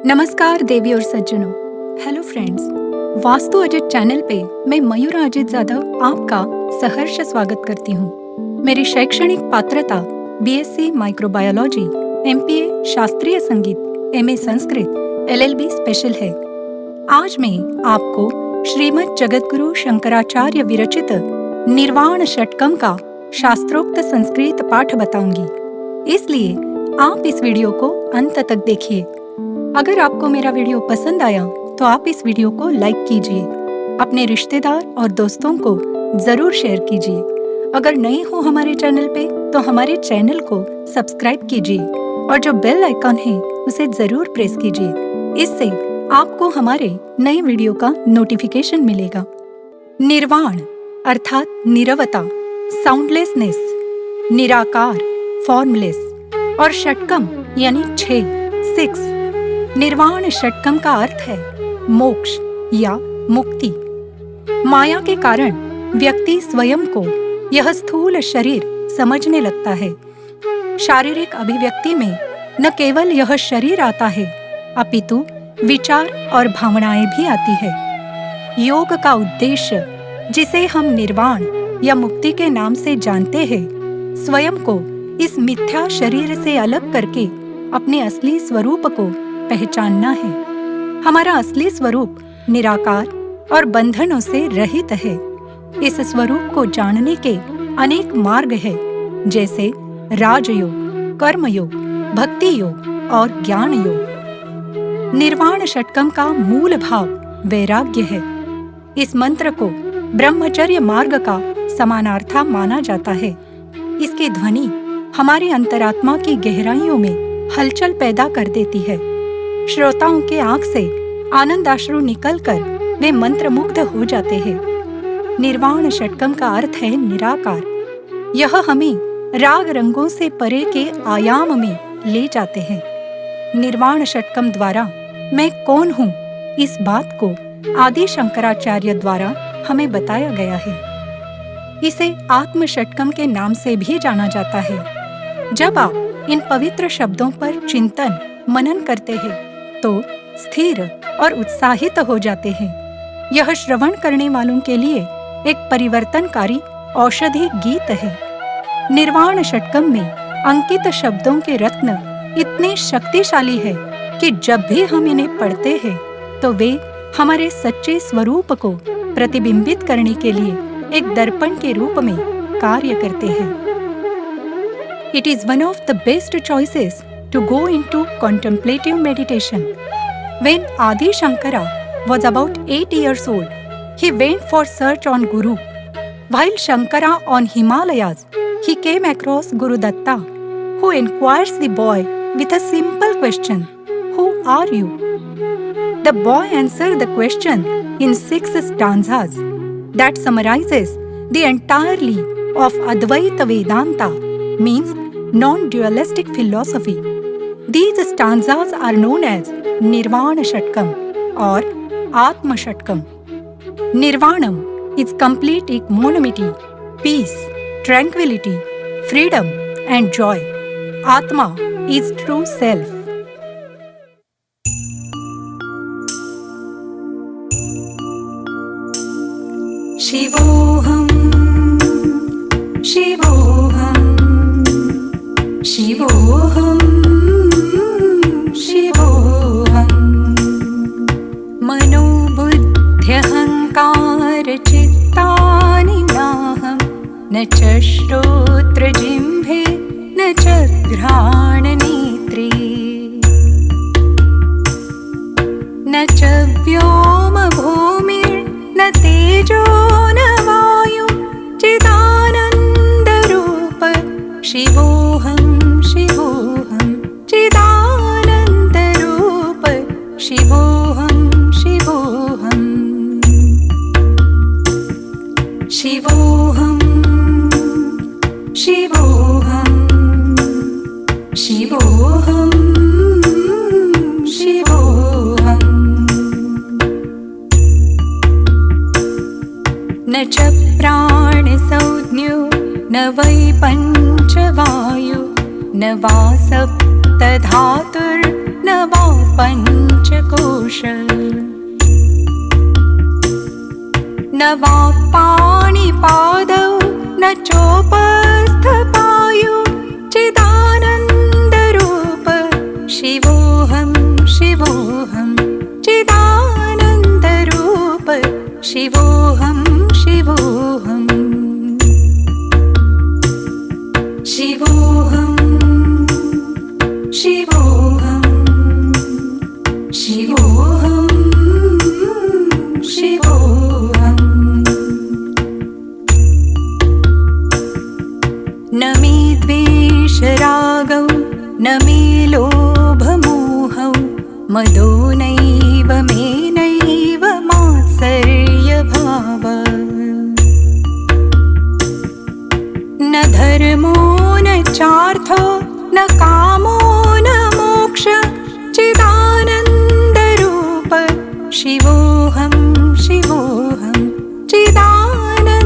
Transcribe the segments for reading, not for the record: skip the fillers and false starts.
नमस्कार देवी और सज्जनों। Hello friends, vastu Ajit channel पे मैं मयूरा अजित जाधव आपका सहर्ष स्वागत करती हूँ। मेरी शैक्षणिक पात्रता बीएससी माइक्रोबायोलॉजी, एमपीए शास्त्रीय संगीत, एमए संस्कृत, एलएलबी स्पेशल है। आज मैं आपको श्रीमद् जगद्गुरु शंकराचार्य विरचित निर्वाण षटकम का शास्त्रोक्त संस्कृत पाठ बताऊंगी, इसलिए आप इस वीडियो को अंत तक देखिए। अगर आपको मेरा वीडियो पसंद आया तो आप इस वीडियो को लाइक कीजिए, अपने रिश्तेदार और दोस्तों को जरूर शेयर कीजिए। अगर नए हो हमारे चैनल पे तो हमारे चैनल को सब्सक्राइब कीजिए और जो बेल आइकॉन है उसे जरूर प्रेस कीजिए। इससे आपको हमारे नए वीडियो का नोटिफिकेशन मिलेगा। निर्वाण अर्थात निरवता, साउंडलेसनेस, निराकार, फॉर्मलेस और षटकम यानी 6 निर्वाण षटकम का अर्थ है मोक्ष या मुक्ति। माया के कारण व्यक्ति स्वयं को यह स्थूल शरीर समझने लगता है। शारीरिक अभिव्यक्ति में न केवल यह शरीर आता है, अपितु विचार और भावनाएं भी आती है। योग का उद्देश्य, जिसे हम निर्वाण या मुक्ति के नाम से जानते हैं, स्वयं को इस मिथ्या शरीर से अलग करके अपने असली स्वरूप को पहचानना है। हमारा असली स्वरूप निराकार और बंधनों से रहित है। इस स्वरूप को जानने के अनेक मार्ग हैं, जैसे राजयोग, कर्मयोग, भक्ति योग और ज्ञान योग। निर्वाण षटकम का मूल भाव वैराग्य है। इस मंत्र को ब्रह्मचर्य मार्ग का समानार्थी माना जाता है। इसकी ध्वनि हमारी अंतरात्मा की गहराइयों में हलचल पैदा कर देती है। श्रोताओं के आंख से आनंदाश्रु निकलकर वे मंत्रमुग्ध हो जाते हैं। निर्वाण षटकम का अर्थ है निराकार। यह हमें राग रंगों से परे के आयाम में ले जाते हैं। निर्वाण षटकम द्वारा मैं कौन हूँ, इस बात को आदि शंकराचार्य द्वारा हमें बताया गया है। इसे आत्म षटकम के नाम से भी जाना जाता है। जब आप इन पवित्र शब्दों पर चिंतन मनन करते हैं तो स्थिर और उत्साहित हो जाते हैं। यह श्रवण करने वालों के लिए एक परिवर्तनकारी औषधि गीत है। निर्वाण षटकम में अंकित शब्दों के रत्न इतने शक्तिशाली है कि जब भी हम इन्हें पढ़ते हैं तो वे हमारे सच्चे स्वरूप को प्रतिबिंबित करने के लिए एक दर्पण के रूप में कार्य करते हैं। It is one of the best choices to go into contemplative meditation. When Adi Shankara was about 8 years old, he went for search on Guru. While Shankara on Himalayas, he came across Guru Datta, who inquires the boy with a simple question, "Who are you?" The boy answered the question in 6 stanzas that summarizes the entirety of Advaita Vedanta, means non-dualistic philosophy. These stanzas are known as Nirvana Shatkam or Atma Shatkam. Nirvanam is complete equanimity, peace, tranquility, freedom and joy. Atma is true self. Shivoham, Shivoham, Shivoham, Shivoham. मनोबुद्ध्यहङ्कार चित्तानि नाहं, न च श्रोत्रजिह्वे न च घ्राणनेत्रे, न च व्योमभूमिर्न तेजो न वायु, चिदानन्दरूप शिवोऽहं, शिवोऽहं, चिदानन्दरूप शिवोऽहं, शिवोऽहं, शिवोऽहं, शिवोऽहं, शिवोऽहं, शिवोऽहं। न च प्राणसंज्ञो न वै पञ्चवायु, न वा सप्तधातुर्न वा पञ्च वाक्पाणिपादौ न चोपस्थपायु चिदानन्दरूप शिवोऽहं शिवोऽहं चिदानन्दरूप शिवोऽहं शिवोऽहं शिवोऽहं शिवोऽहं शिवोऽहं शिवोऽहं न मे द्वेषरागौ न मे लोभमोहौ मदो नैव मे नैव मात्सर्यभावः न धर्मो न चार्थो न कामो न मोक्ष चिदानन्दरूप शिवोऽहं शिवोऽहं चिदानन्दरूप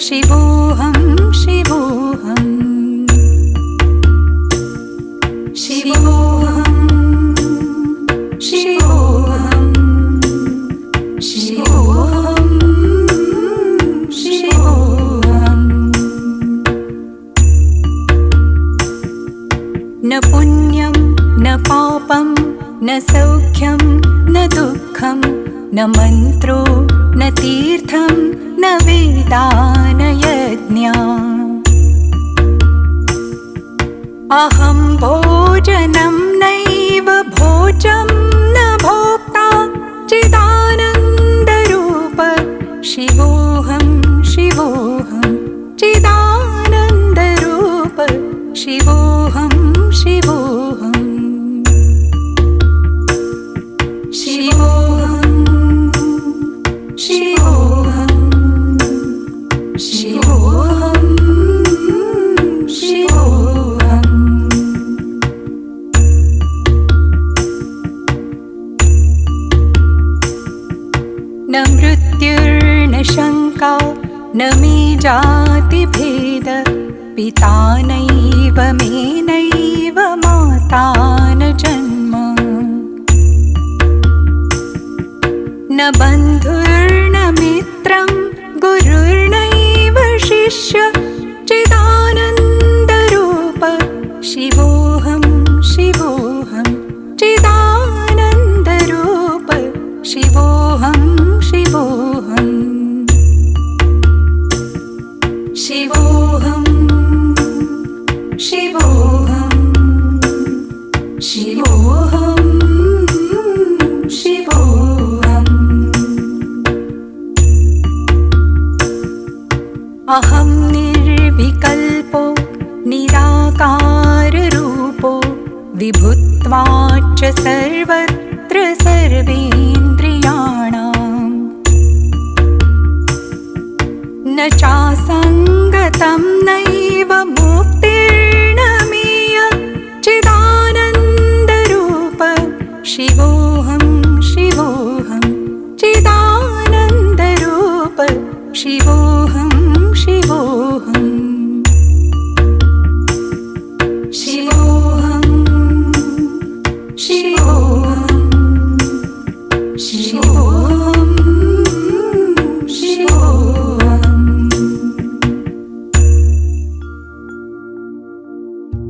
शिवोऽहं शिवोऽहं शिवोऽहं शिवोऽहं शिवोऽहं शिवोऽहं न पुण्यं न पापं न सौख्यं न दुःखं न मन्त्रो न तीर्थं न वेदा न यज्ञा अहं भोजनं नैव भोजं न भोक्ता चिदानन्दरूप शिवोऽहं शिवोऽहं चिदानन्दरूप शिवोऽहं शिवोऽहं शिवोऽहं शिवोऽहं शिवोऽहं शिवोऽहं न मृत्युर्न शङ्का न मे जातिभेद पिता नैव मे नैव माता न जन्म न बन्धुर्न मित्रं गुरुर्नैव शिष्य चिदानन्दरूप शिवोऽहं शिवोऽहं चिदानन्दरूप शिवोऽहं शिवोऽहं शिवोऽहं शिवोऽहं शिवोऽहं शिवोऽहम् अहं निर्विकल्पो निराकाररूपो विभुत्वाच्च सर्वत्र सर्वेन्द्रियाणाम् न चासङ्गतं नैव मुक्तिर्न मेय चिदानन्दरूप शिवोऽहं शिवोऽहं चिदानन्दरूप शिवोऽहं शिवोऽहं शिवोऽहं शिवोऽहं शिवोऽहं शिवोऽहम्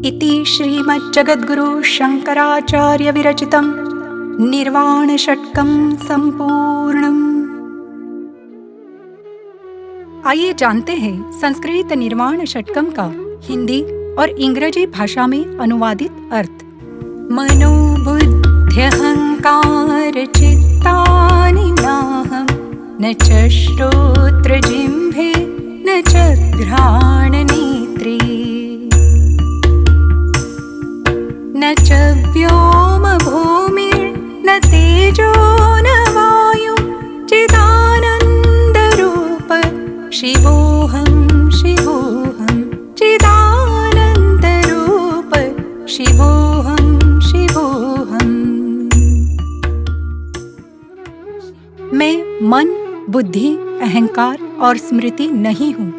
इति श्रीमज्जगद्गुरु शङ्कराचार्य विरचितं निर्वाणषट्कं सम्पूर्णम्। आइए जानते हैं संस्कृत निर्वाण षट्कम का हिंदी और इंग्रजी भाषा में अनुवादित अर्थ। मनोबुद्ध्यहंकार चित्तानि नाहं न च श्रोत्रजिह्वे न च घ्राणनेत्रे न च व्योमभूमिर्न तेजो न वायु चिदानन्दरूप शिवोऽहं शिवोऽहं चिदानन्दरूप शिवोऽहं शिवोऽहं। मैं मन, बुद्धि, अहंकार और स्मृति नहीं हूँ।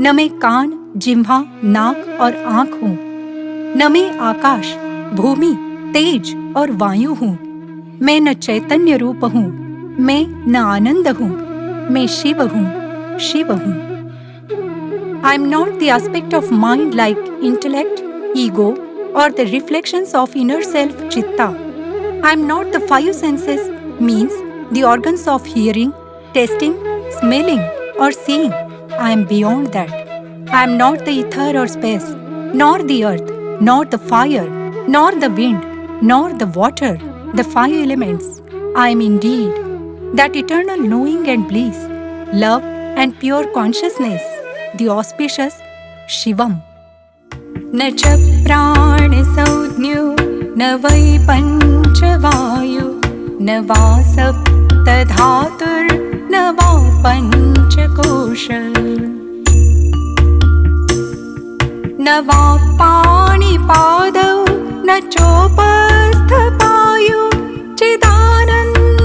न मैं कान, जिह्वा, नाक और आँख हूँ। न मैं आकाश, भूमि, तेज और वायु हूँ। मैं न चैतन्य रूप हूँ। मैं न आनंद हूँ, मैं शिव हूँ, शिव हूँ। I am not the aspect of mind like intellect, ego, or the reflections of inner self, chitta. I am not the five senses, means the organs of hearing, tasting, smelling, or seeing. I am beyond that. I am not the ether or space, nor the earth, nor the fire, nor the wind, nor the water, the five elements. I am indeed that eternal knowing and bliss, love and pure consciousness, the auspicious Shivam. न च प्राणसंज्ञो न वै पञ्चवायु न वा सप्तधातुर्न वा पञ्चकोश न वा पाणिपादौ न चोपस्थपायु चिदानन्दरूप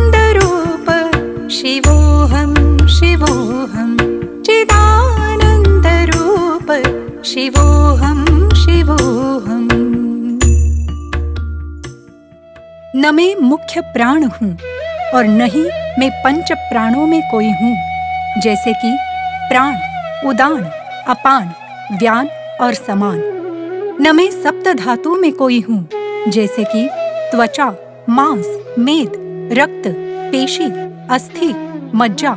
शिवोऽहं शिवोऽहं चिदानन्दरूप शिवोऽहं शिवोऽहं। न मैं मुख्य प्राण हूँ और न ही मैं पंच प्राणों में कोई हूँ, जैसे कि प्राण, उदान, अपान, व्यान और समान। न मैं सप्त धातु में कोई हूँ, जैसे कि त्वचा, मांस, मेद, रक्त, पेशी, अस्थि, मज्जा,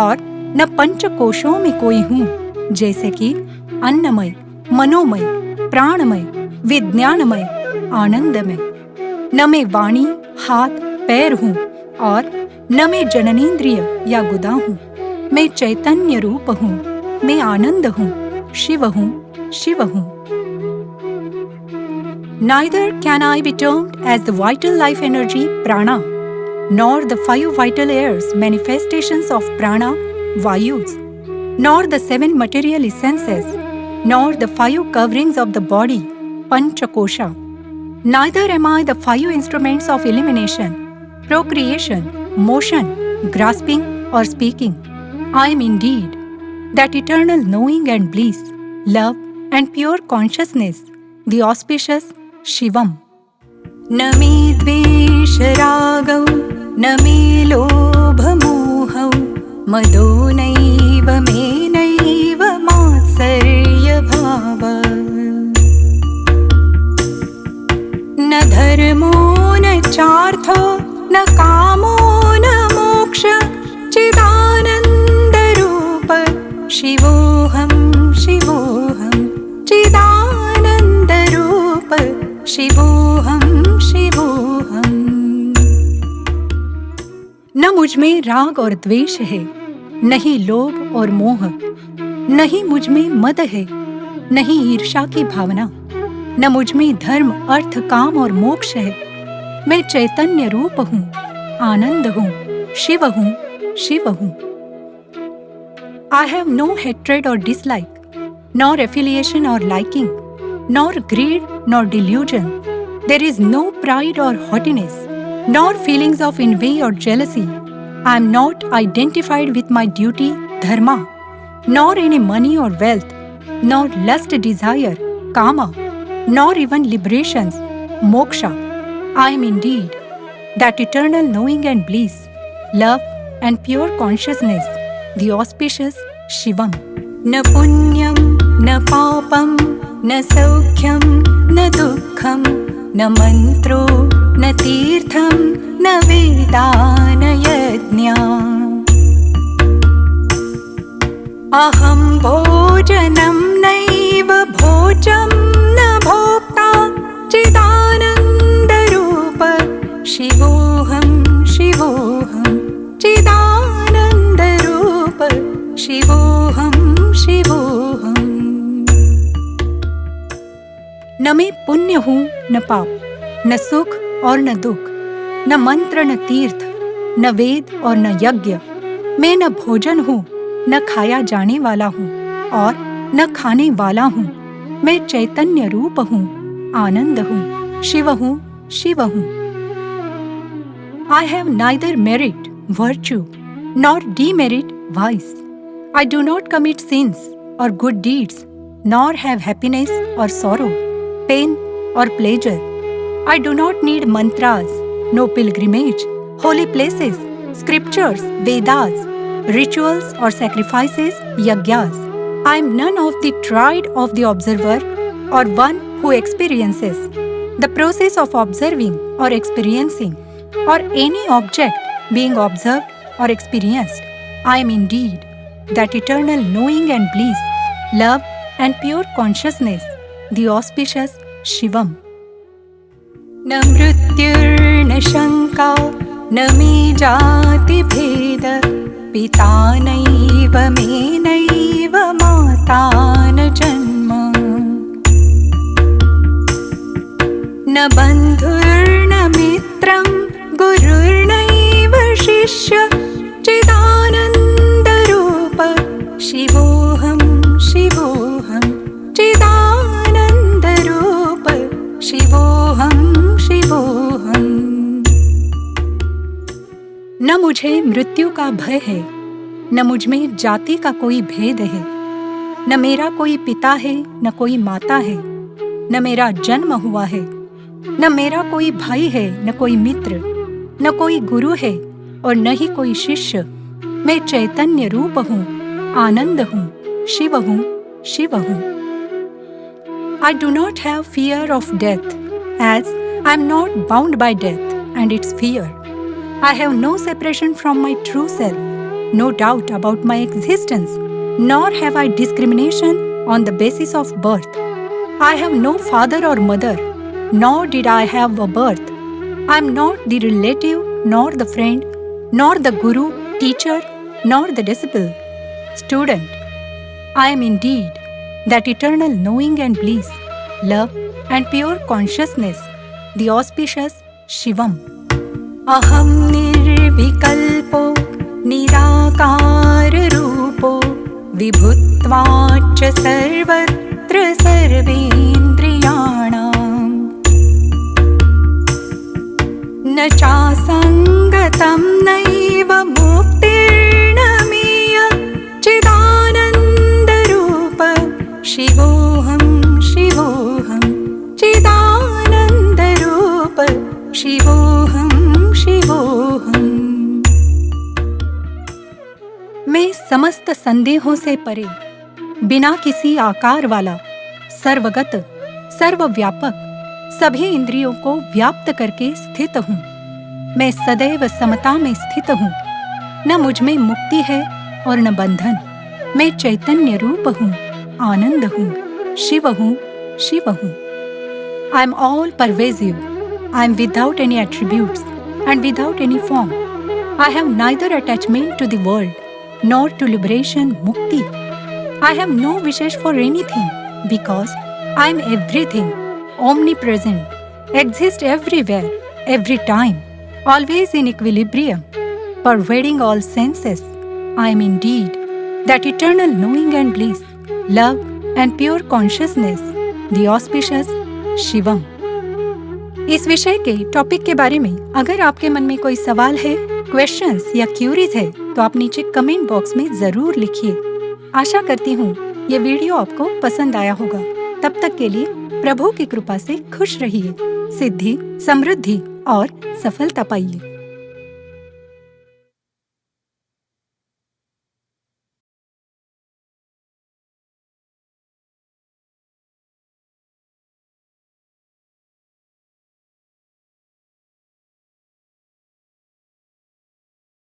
और न पंच कोशों में कोई हूँ, जैसे कि अन्नमय, मनोमय, प्राणमय, विज्ञानमय, आनंदमय। न मैं वाणी, हाथ, पैर हूँ और न मैं जननेन्द्रिय या गुदा हूँ। मैं चैतन्य रूप हूँ, मैं आनंद हूँ, शिव हूँ, शिव हूँ। Neither can I be termed as the vital life energy prana, nor the five vital airs manifestations of prana, vayus, nor the seven material essences, nor the five coverings of the body, panchakosha. Neither am I the five instruments of elimination, procreation, motion, grasping or speaking. I am indeed that eternal knowing and bliss, love and pure consciousness, the auspicious Shivam. न मे द्वेषरागौ न मे लोभमोहौ मदो नैव मे नैव मात्सर्यभाव न धर्मो न चार्थो न कामो न मोक्ष चिदानन्दरूप शिवोऽहं शिवोऽहं चिदानन्दरूप शिवोऽहं शिवोऽहं। न मुझ में राग और द्वेष है, न ही लोभ और मोह, न ही मुझ में मद है, न ही ईर्ष्या की भावना, न मुझ में धर्म, अर्थ, काम और मोक्ष है। मैं चैतन्य रूप हूँ, आनंद हूँ, शिव हूँ, शिव हूँ। I have no hatred or dislike, nor affiliation or liking, nor greed nor delusion. There is no pride or haughtiness, nor feelings of envy or jealousy. I am not identified with my duty, dharma, nor any money or wealth, nor lust, desire, kama, nor even liberations, moksha. I am indeed that eternal knowing and bliss, love and pure consciousness, the auspicious Shivam. न पुण्यं न पापं न सौख्यं न दुःखं न मन्त्रो न तीर्थं न वेदा न यज्ञा। अहं भोजनं नैव भोजं न भोक्ता चिदानन्दरूप शिवोऽहं शिवोऽहं चिदानन्दरूप शिवोऽहं शिवोऽहं। न मैं पुण्य हूँ न पाप, न सुख और न दुख, न मंत्र न तीर्थ, न वेद और न यज्ञ। मैं न भोजन हूँ, न खाया जाने वाला हूँ और न खाने वाला हूँ। मैं चैतन्य रूप हूँ, आनंद हूँ, शिव हूँ, शिव हूँ। I have neither merit, virtue, nor demerit, vice. I do not commit sins or good deeds, nor have happiness or sorrow, pain or pleasure. I do not need mantras, no pilgrimage, holy places, scriptures, Vedas, rituals or sacrifices, yagyas. I am none of the triad of the observer or one who experiences. The process of observing or experiencing or any object being observed or experienced, I am indeed that eternal knowing and bliss, love and pure consciousness, the auspicious Shivam. न मृत्युर्न शङ्का न मे जातिभेद पिता नैव मे नैव माता न जन्म न बन्धुर्न मित्रं गुरुर्नैव शिष्य चिदानन्दरूप शिवोऽहं शिवोऽहं चिदानन्दरूप शिवोऽहं शिवोऽहम्। न मुझे मृत्यु का भय है, न मुझ में जाति का कोई भेद है, न मेरा कोई पिता है न कोई माता है, न मेरा जन्म हुआ है, न मेरा कोई भाई है न कोई मित्र, न कोई गुरु है और न ही कोई शिष्य। मैं चैतन्य रूप हूँ, आनंद हूँ, शिव हूँ, शिव हूँ। I do not have fear of death, as I am not bound by death and its fear. I have no separation from my true self, no doubt about my existence, nor have I discrimination on the basis of birth. I have no father or mother, nor did I have a birth. I am not the relative, nor the friend, nor the guru, teacher, nor the disciple, student. I am indeed that eternal knowing and bliss, love and pure consciousness, the auspicious Shivam. Aham nirvikalpo nirakar rupo vibhutvacha sarvatra sarvendriyanam na chasangatam naiva muktirna miya chidanandarupa shivoham शिवोऽहं चिदानन्दरूप शिवोऽहं शिवोऽहम्। मैं समस्त संदेहों से परे, बिना किसी आकार वाला, सर्वगत, सर्वव्यापक, सभी इंद्रियों को व्याप्त करके स्थित हूँ। मैं सदैव समता में स्थित हूँ। न मुझ में मुक्ति है और न बंधन। मैं चैतन्य रूप हूँ, आनंद हूँ, शिव हूँ, शिव हूँ। I am all pervasive. I am without any attributes and without any form. I have neither attachment to the world nor to liberation, mukti. I have no wishes for anything because I am everything, omnipresent, exist everywhere, every time, always in equilibrium, pervading all senses. I am indeed that eternal knowing and bliss, love and pure consciousness, the auspicious Shivam. इस विषय के topic के बारे में अगर आपके मन में कोई सवाल है, क्वेश्चंस या क्यूरीज है तो आप नीचे कमेंट बॉक्स में जरूर लिखिए। आशा करती हूँ ये वीडियो आपको पसंद आया होगा। तब तक के लिए प्रभु की कृपा से खुश रहिए, सिद्धि, समृद्धि और सफलता पाइए।